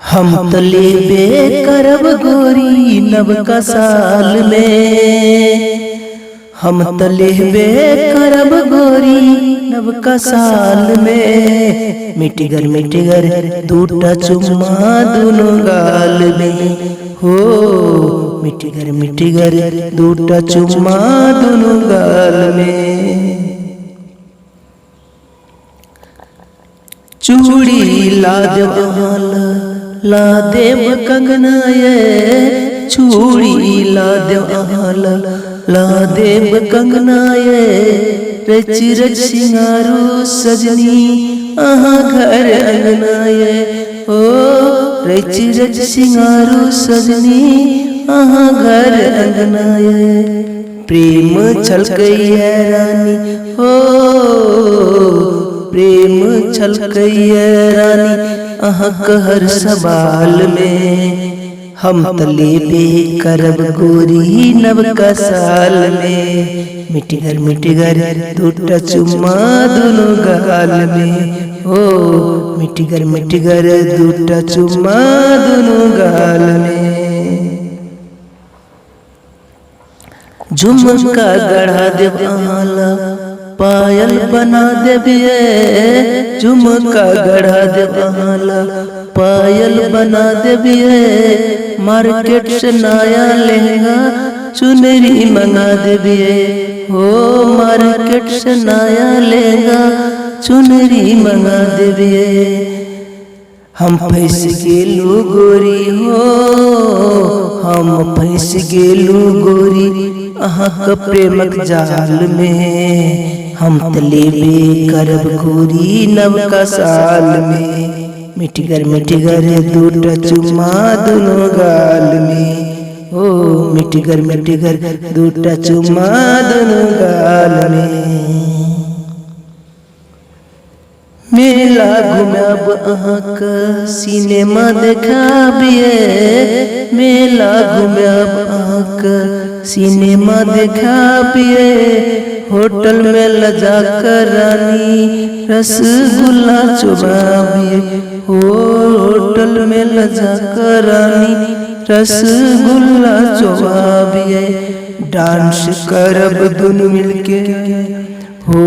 हम तो लेबे करब गोरी नवका साल में। हम तो लेबे करब गोरी नवका साल में। मिटिगर दूटा चुम्मा दुनो गाल में हो। मिटिगर दूटा चुम्मा दुनो गाल में। चूड़ी ला देव कंगना ये। चूड़ी ला देव कंगना ये। रच रच सिंगारू सजनी आहा घर अंगना ये। ओ रच रच सिंगारू सजनी आहा घर अंगना ये। प्रेम छलकई है रानी हो। प्रेम छलकई है रानी अहक हर सवाल में। हम तो लेबे करब गोरी नवका साल में। मिटिगर दूटा चुम्मा दुनो गाल में हो। मिटिगर दूटा चुम्मा दुनो गाल में। झुमका गढ़ा देव आला पायल बना देबिए। झुमका गढ़ा देव आला पायल बना देबिए। मार्केट से नया लहंगा चुनरी मंगा देबिए हो। मार्केट से नया लहंगा चुनरी मंगा देबिए। हम फंस गेलू गोरी हो। हम फंस गेलू गोरी अहक प्रेमक जाल में। हम तो लेबे करब गोरी नवका साल में। मिटिगर दूटा चुम्मा दुनो गाल में हो। मिटिगर दूटा चुम्मा दुनो गाल में। मेला घुमाब अहाक सिनेमा देखाबिए। मेला घुमाब अहाक सिनेमा देखाबिए। होटल में लजा कर रानी रसगुल्ला चुबाबिए हो। होटल में लजा कर रानी रसगुल्ला चुबाबिए। डांस करब दुनु मिलके हो।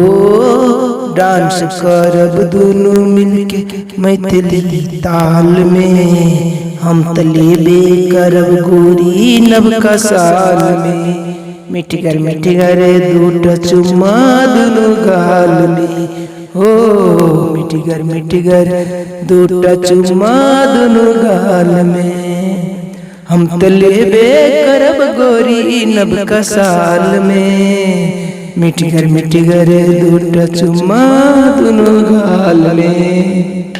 डांस करब दुनु मिलके मैथिली ताल में। हम तो लेबे करब गोरी नवका साल में। मिटिगर दूटा चुम्मा दुनो गाल में हो। मिटिगर दूटा चुम्मा दुनो गाल में। हम तो लेबे करब गोरी नवका साल में। मिटिगर दूटा चुम्मा दुनो गाल में।